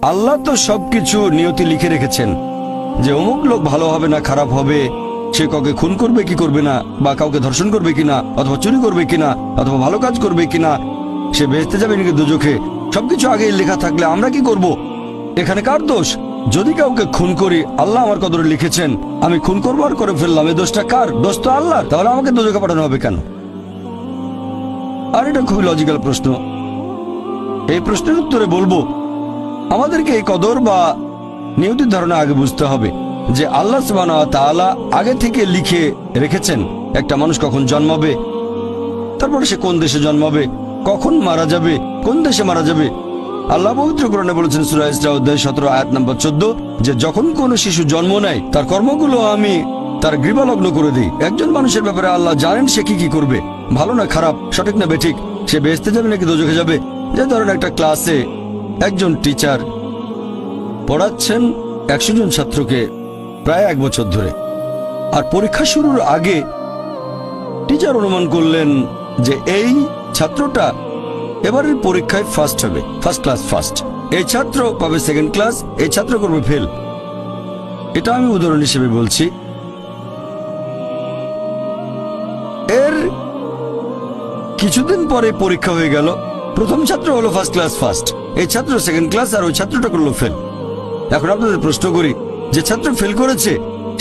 আল্লাহ তো সবকিছু নিয়তি লিখে রেখেছেন যে অমুক লোক ভালো হবে না খারাপ হবে, সে কাউকে খুন করবে কি করবে না, বা কাউকে ধর্ষণ করবে কিনা, অথবা চুরি করবে কিনা, অথবা ভালো কাজ করবে কিনা, সে বেহেশতে যাবে নাকি দোজখে, সবকিছু আগে লেখা থাকলে আমরা কি করব? এখানে কার দোষ? যদি কাউকে খুন করি, আল্লাহ আমার কদরে লিখেছেন, আমি খুন করবো আর করে ফেললাম, এই দোষটা কার? দোষ তো আল্লাহর। তাহলে আমাকে দোজখে পাঠানো হবে কেন? আর এটা খুবই লজিক্যাল প্রশ্ন। এই প্রশ্নের উত্তরে বলবো, আমাদেরকে এই কদর বা নিয়তির ধারণা আগে বুঝতে হবে যে আল্লাহ সুবহানাহু ওয়া তাআলা আগে থেকে লিখে রেখেছেন একটা মানুষ কখন জন্মাবে, তারপরে সে কোন দেশে জন্মাবে, কখন মারা যাবে, কোন দেশে মারা যাবে। আল্লাহ পবিত্র কোরআনে বলেছেন সূরা ইসরা অধ্যায় 17 আয়াত নম্বর 14 যে যখন কোনো শিশু জন্ম নেয় তার কর্মগুলো আমি তার গ্রীবালগ্ন করে দিই। একজন মানুষের ব্যাপারে আল্লাহ জানেন সে কি কি করবে, ভালো না খারাপ, সঠিক না বেঠিক, সে বেহেশতে যাবে নাকি দোজখে যাবে। যে ধরেন একটা ক্লাসে একজন টিচার পড়াচ্ছেন 100 জন ছাত্রকে প্রায় 1 বছর ধরে, আর পরীক্ষা শুরুর আগে টিচার অনুমান করলেন যে এই ছাত্রটা এবারের পরীক্ষায় ফার্স্ট হবে, ফার্স্ট ক্লাস ফার্স্ট, এই ছাত্র পাবে সেকেন্ড ক্লাস, এই ছাত্র করবে ফেল। এটা আমি উদাহরণ হিসেবে বলছি। এর কিছুদিন পরে পরীক্ষা হয়ে গেল, প্রথম ছাত্র হলো ফার্স্ট ক্লাস ফার্স্ট, এই ছাত্র সেকেন্ড ক্লাস, আর ওই ছাত্রটা করলো ফেল। এখন আপনাদের প্রশ্ন করি, যে ছাত্র ফেল করেছে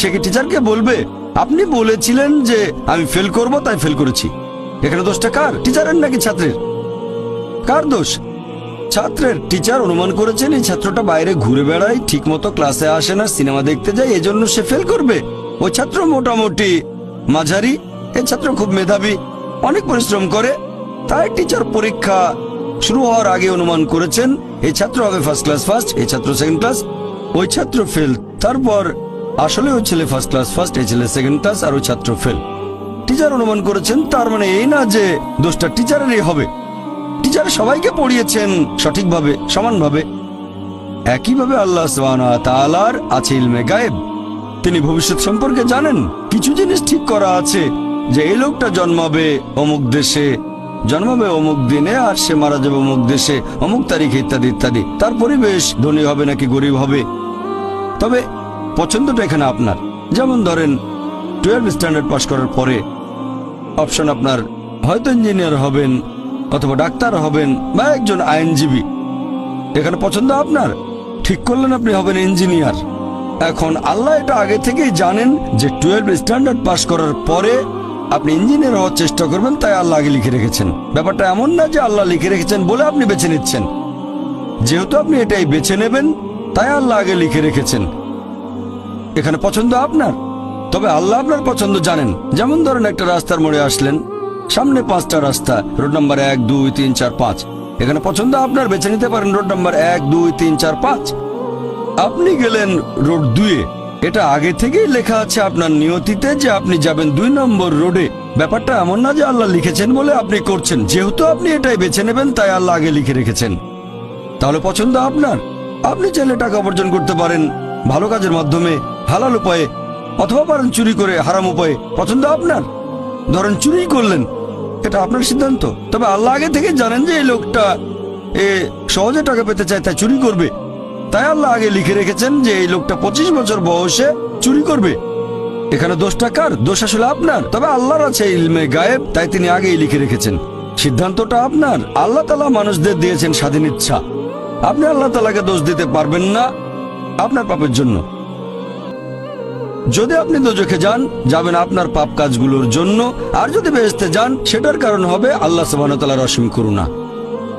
সে কি টিচারকে বলবে আপনি বলেছিলেন যে আমি ফেল করব তাই ফেল করেছি? এখানে দোষটা কার? টিচারের নাকি ছাত্রের? কার দোষ? ছাত্রের। টিচার অনুমান করেছেন এই ছাত্রটা বাইরে ঘুরে বেড়ায়, ঠিক মতো ক্লাসে আসে না, সিনেমা দেখতে যায়, এজন্য সে ফেল করবে। ওই ছাত্র মোটামুটি মাঝারি, এই ছাত্র খুব মেধাবী, অনেক পরিশ্রম করে, তাই টিচার পরীক্ষা শুরু হওয়ার আগে অনুমান করেছেন এই ছাত্র হবে ফার্স্ট ক্লাস ফার্স্ট, এই ছাত্র সেকেন্ড ক্লাস, ওই ছাত্র ফেল। তারপর আসলে ওই ছেলে ফার্স্ট ক্লাস ফার্স্ট, এই ছেলে সেকেন্ড ক্লাস, আর ওই ছাত্র ফেল। টিচার অনুমান করেছেন, তার মানে এই না যে দোষটা টিচারেরই হবে। টিচার সবাইকে পড়িয়েছেন সঠিকভাবে, সমানভাবে। একইভাবে আল্লাহ সুবহানাহু ওয়া তাআলার আছে ইলমে গায়েব, তিনি ভবিষ্যৎ সম্পর্কে জানেন। কিছু জিনিস ঠিক করা আছে যে এই লোকটা জন্মাবে অমুক দেশে, জন্মাবে অমুক দিনে, আর সে মারা যাবে অমুক দেশে অমুক তারিখে, ইত্যাদি ইত্যাদি। তার পরিবেশ ধনী হবে নাকি গরিব হবে, তবে পছন্দটা এখানে আপনার। যেমন ধরেন 12 স্ট্যান্ডার্ড পাস করার পরে অপশন আপনার হয়তো ইঞ্জিনিয়ার হবেন, অথবা ডাক্তার হবেন, বা একজন আইনজীবী। এখানে পছন্দ আপনার, ঠিক করলেন আপনি হবেন ইঞ্জিনিয়ার। এখন আল্লাহ এটা আগে থেকেই জানেন যে 12 স্ট্যান্ডার্ড পাস করার পরে আপনি ইঞ্জিনিয়ার হওয়ার চেষ্টা করবেন, তাই আল্লাহ আগে লিখে রেখেছেন। ব্যাপারটা এমন না যে আল্লাহ লিখে রেখেছেন বলে আপনি বেছে নিচ্ছেন। যেহেতু আপনি এটাই বেছে নেবেন, তাই আল্লাহ আগে লিখে রেখেছেন। এখানে পছন্দ আপনার, তবে আল্লাহ আপনার পছন্দ জানেন। যেমন ধরেন একটা রাস্তার মোড়ে আসলেন, সামনে 5টা রাস্তা, রোড নাম্বার 1, 2, 3, 4, 5। এখানে পছন্দ আপনার, বেছে নিতে পারেন রোড নাম্বার 1, 2, 3, 4, 5। আপনি গেলেন রোড 2-এ, এটা আগে থেকেই লেখা আছে আপনার নিয়তিতে যে আপনি যাবেন 2 নম্বর রোডে। ব্যাপারটা এমন না যে আল্লাহ লিখেছেন বলে আপনি করছেন, যেহেতু আপনি এটাই বেছে নেবেন তাই আল্লাহ আগে লিখে রেখেছেন। তাহলে পছন্দ আপনার। আপনি চাইলে টাকা উপার্জন করতে পারেন ভালো কাজের মাধ্যমে, হালাল উপায়ে, অথবা পারেন চুরি করে হারাম উপায়ে। পছন্দ আপনার। ধরেন চুরি করলেন, এটা আপনার সিদ্ধান্ত, তবে আল্লাহ আগে থেকে জানেন যে এই লোকটা সহজে টাকা পেতে চায় তাই চুরি করবে, তাই আল্লাহ আগে লিখে রেখেছেন যে এই লোকটা 25 বছর বয়সে চুরি করবে। এখানে দোষটা কার? দোষ আসলে আপনার, তবে আল্লাহর আছে ইলমে গায়েব, তাই তিনি আগেই লিখে রেখেছেন। সিদ্ধান্তটা আপনার। আল্লাহ তাআলা মানুষদের দিয়েছেন স্বাধীন ইচ্ছা, আপনি আল্লাহ তাআলাকে দোষ দিতে পারবেন না আপনার পাপের জন্য। যদি আপনি দোজখে যান, যাবেন আপনার পাপ কাজগুলোর জন্য, আর যদি বেহেশতে যান সেটার কারণ হবে আল্লাহ সুবহানাহু ওয়া তাআলার অসীম করুণা।